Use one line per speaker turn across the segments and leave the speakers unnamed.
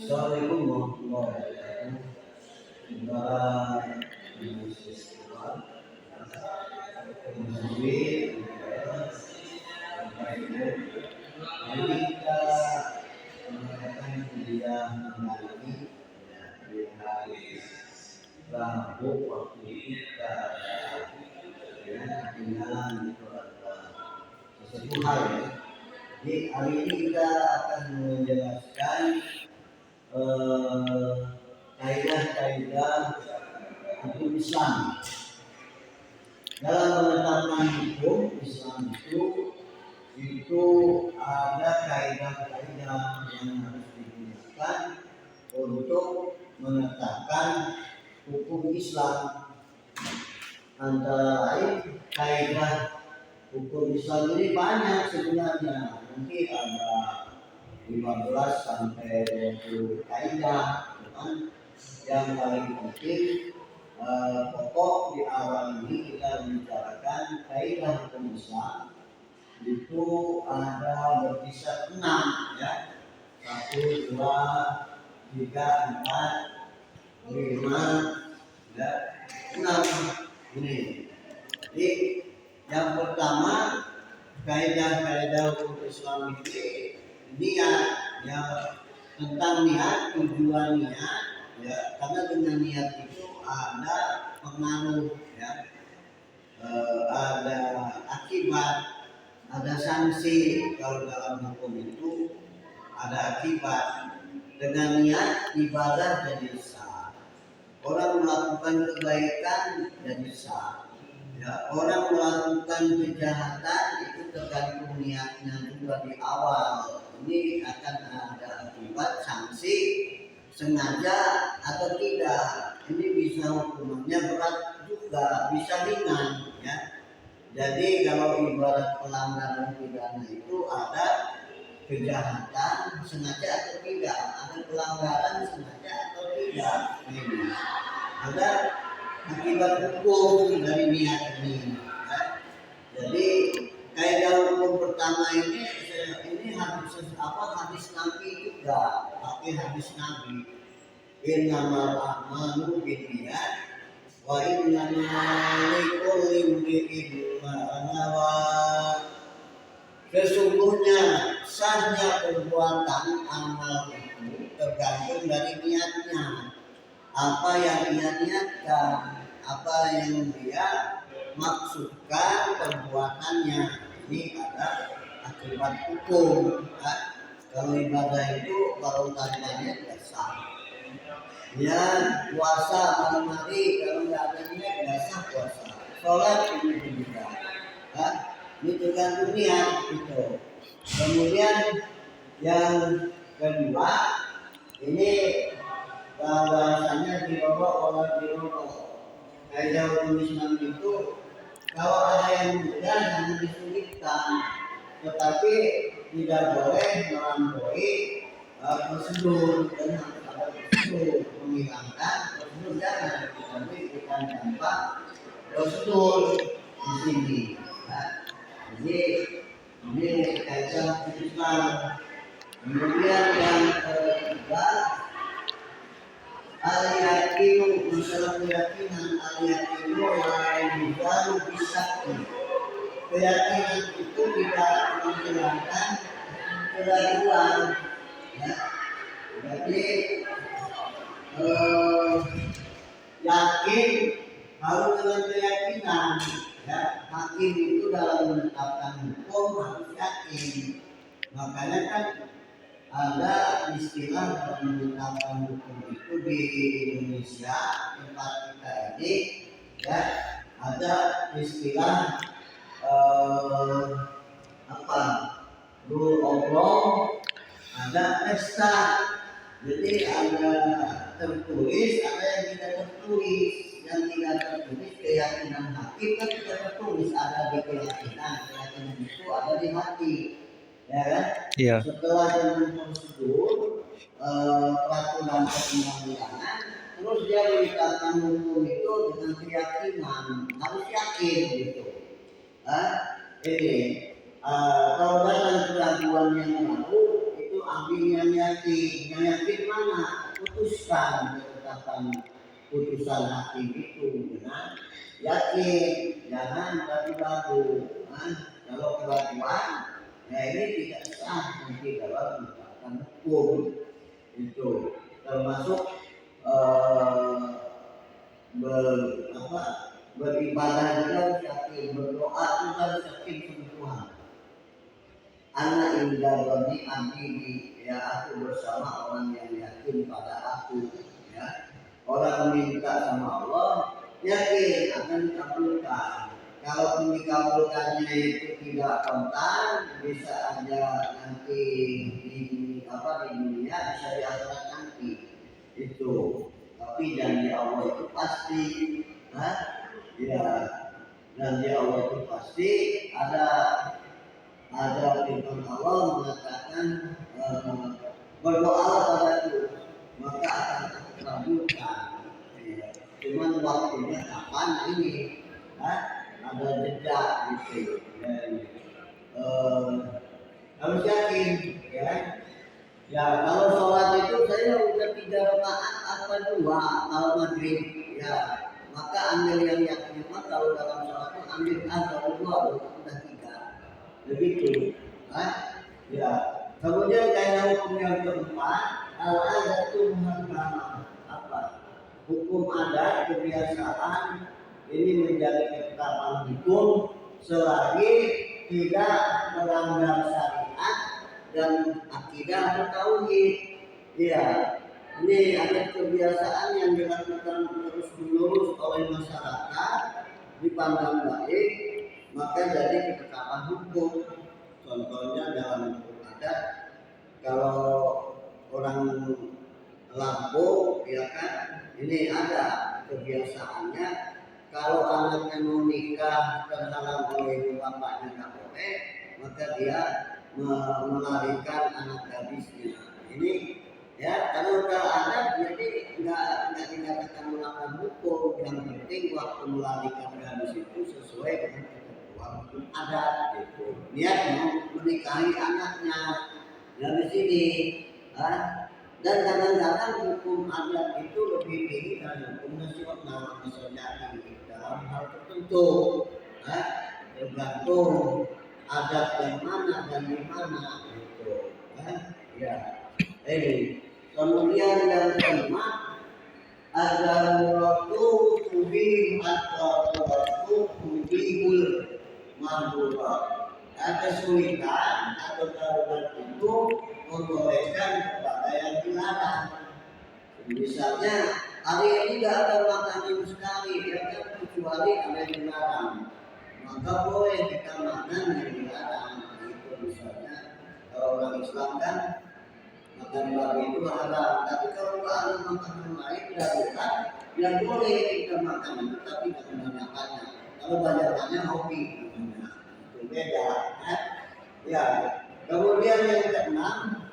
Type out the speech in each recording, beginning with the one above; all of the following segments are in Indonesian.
Assalamualaikum warahmatullahi wabarakatuh. Para mahasiswa, mahasiswi, Bapak Ibu, mari kita mengadakan kuliah mengenai di hari Rabu waktu kita ketinggalan itu adalah sesuatu hal ya. Jadi hari ini kita akan menjelaskan kaidah-kaidah hukum Islam. Dalam menetapkan hukum Islam itu ada kaidah-kaidah yang harus digunakan untuk menetapkan hukum Islam. Antara lain kaidah hukum Islam ini banyak sebenarnya. Nanti ada 15 sampai 20 kaidah, kan? Yang paling penting pokok di awal ini kita membicarakan kaidah hukum Islam itu ada berkisar 6 ya, 1, 2, 3, 4, 5 ya, 6 ini. Jadi yang pertama kaidah-kaidah hukum Islam ini niat ya, tentang niat, tujuan niat ya, karena dengan niat itu ada pengaruh ya, ada akibat, ada sanksi. Kalau dalam hukum itu ada akibat. Dengan niat ibadah jadi sah, orang melakukan kebaikan jadi sah ya, orang melakukan kejahatan itu tergantung niatnya juga di awal. Ini akan ada akibat sanksi, sengaja atau tidak. Ini bisa hukumannya berat juga, bisa ringan ya. Jadi kalau ibarat pelanggaran pidana itu ada kejahatan sengaja atau tidak, ada pelanggaran sengaja atau tidak. Ini ada akibat hukum dari niat ini ya. Jadi kaidah hukum pertama ini hadis Nabi juga, pakai hadis Nabi. Innamal a'malu binniyat wa innamal likulli imri'in ma nawa. Sesungguhnya sahnya perbuatan amal itu tergantung dari niatnya. Apa yang dia niatkan, apa yang dia maksudkan perbuatannya. Ini ada akibat hukum kan? Kalau ibadah itu kalau tanpanya tidak sah ya. Puasa malam hari kalau tidak ada niat tidak sah puasa. Sholat ini juga kan? Ini tergantung niat itu. Kemudian yang kedua ini bahwasanya dirokok. Kaidah hukum Islam itu kalau ada yang mudah jangan disulitkan, tetapi tidak boleh melampaui prosedur. Dan harus ada prosedur, menghilangkan prosedur jangan, tapi bukan tanpa prosedur di sini. Nah, jadi ini kaidah hukum Islam. Kemudian yang ketiga al-yaqinu, masalah keyakinan. Al-yaqinu lain baru bisa. Keyakinan itu tidak menghilangkan keraguan ya. Jadi yakin harus dengan keyakinan ya. Hakim itu dalam menetapkan hukum harus yakin. Makanya kan ada istilah dalam menetapkan hukum itu di Indonesia tempat kita ini ya, ada istilah rule of law, ada pesta. Jadi ada tertulis, ada yang tidak tertulis. Yang tidak tertulis keyakinan hakim kan tidak tertulis, ada di keyakinan itu ada di hati ya kan? Iya. Setelah dengan prosedur peraturan perundang-undangan, terus dia menetapkan hukum itu dengan keyakinan, harus yakin gitu. Ini kalau dalam keraguan yang lalu itu ambil yang yakin mana putuskan ketetapan putusan hakim itu benar, yakin, jangan ragu-ragu. Kalau keraguan, ya ini tidak sah nanti dalam menetapkan hukum itu, termasuk beribadah juga harus yakin, berdoa juga harus yakin sama Tuhan. Anak indah bani abdi, ya aku bersama orang yang yakin pada aku, ya. Orang minta sama Allah yakin akan dikabulkan. Kalau dikabulkannya itu tidak kontan, bisa aja nanti di dunia, bisa di akhirat nanti itu. Tapi janji Allah itu pasti, ya, janji Allah itu pasti ada firman Allah mengatakan berdoa padaku maka akan aku kabulkan. Cuman waktunya kapan ini? Ada jeda gitu. Harus yakin, ya. Ya kalau sholat itu saya udah 3 rakaat apa 2 kalau maghrib, ya. Maka ambil yang yakin. Kalau dalam sholat itu ambil kalau 2 udah 3. Begitu, ya. Kemudian kaidah hukum yang keempat, al-adatu muhakkamah. Apa? Hukum adat kebiasaan ini menjadi ketetapan hukum selagi tidak melanggar syariat dan akidah atau tauhid. Ya, ini ada kebiasaan yang dilakukan terus-menerus oleh masyarakat dipandang baik, maka jadi ketetapan hukum. Contohnya dalam hukum adat, kalau orang Lampung, ya kan, ini ada kebiasaannya kalau anaknya mau nikah terhalang oleh bapaknya nggak boleh, maka dia melarikan anak gadisnya. Ini ya kalau udah ada jadi nggak dikatakan melanggar hukum. Yang penting waktu melarikan gadis itu sesuai dengan hukum adat gitu. Niat mau menikahi anaknya dari sini, dan kadang-kadang hukum adat itu lebih tinggi dari hukum nasional, misalnya dalam hal tertentu, tergantung adat yang mana dan di mana gitu, ya. Kemudian yang kelima, ada waktu tubi atau waktu tubihul mandura. Kesulitan atau darurat itu membolehkan kepada yang dilarang. Misalnya hari ini tidak ada makanan sekali, ya kan, kecuali ada yang dilarang, maka boleh kita makan yang dilarang. Itu misalnya kalau orang Islam kan makan babi itu halal, tapi kalau ada makanan lain darurat, ya boleh kita makan itu, tapi kebanyakannya. Kalau banyakannya hobi, itu beda, ya. Kemudian yang keenam,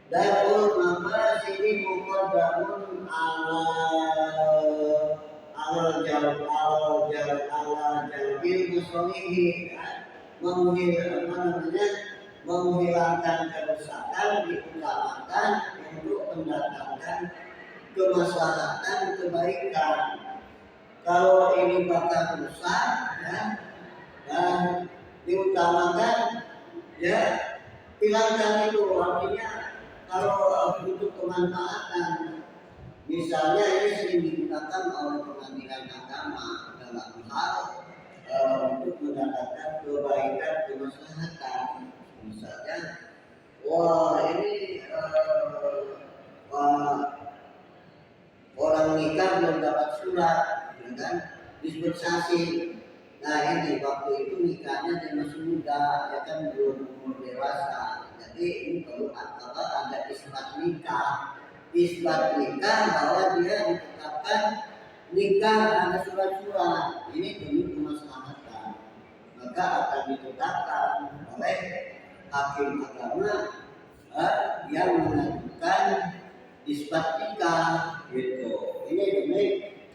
darul mama sini muqaddamun ala jalbil muslimin, menghilangkan kerusakan diutamakan untuk mendatangkan kemaslahatan kebaikan. Kalau ini bakal rusak, ya, dan diutamakan, ya, hilangkan itu. Artinya kalau butuh kemanfaatan, misalnya ini sering digunakan oleh pengadilan agama dalam hal untuk mendatangkan kebaikan kemaslahatan. Misalnya, ini orang nikah belum dapat surat, ya kan, dispensasi. Nah ini waktu itu nikahnya dia masih muda, ya kan, belum umur dewasa. Jadi ini perlu ada isbat nikah bahwa dia ditetapkan nikah ada surat-surat. Ini demi kemaslahatan, maka akan ditetapkan oleh hakim agama yang mengajukan isbat nikah gitu. Ini demi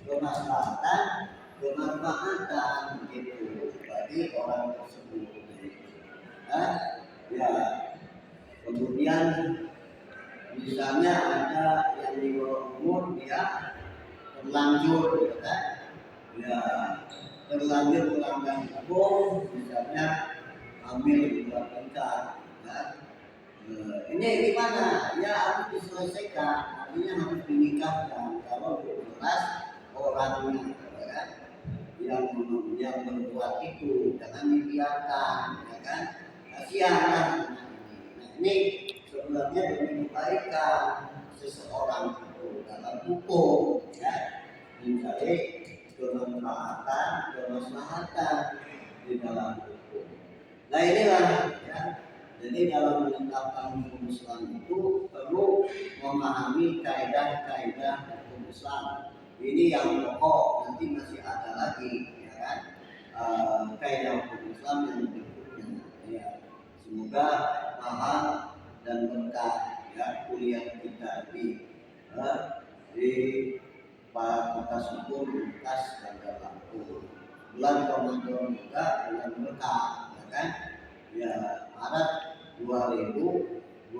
kemaslahatan, kemanfaatan gitu bagi orang tersebut, ya. Kemudian misalnya ada yang di bawah umur dia terlanjur ya kan? Ya terlanjur melanggar hukum, misalnya hamil di luar nikah kan? Ini gimana? Ya harus diselesaikan, artinya harus dinikahkan. Kalau jelas orangnya ya kan? yang berbuat itu jangan dibiarkan, ya kan? Kasihan kan? Nah, ini sebenarnya demi kebaikan seseorang itu dalam hukum, ya, mencari kemanfaatan, kemaslahatan di dalam hukum. Nah inilah ya. Jadi dalam menetapkan hukum Islam itu perlu memahami kaidah-kaidah hukum Islam. Ini yang pokok, nanti masih ada lagi, ya kan? Kaidah hukum Islam yang berikutnya. Ya. Semoga paham dan berkah ya kuliah kita di Fakultas Hukum Universitas Bandar Lampung. Bulan Ramadan juga bulan berkah, ya kan? Ya Maret 2025,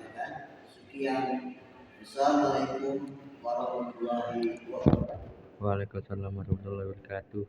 ya kan? Sekian. Assalamualaikum warahmatullahi wabarakatuh.
Waalaikumsalam warahmatullahi wabarakatuh.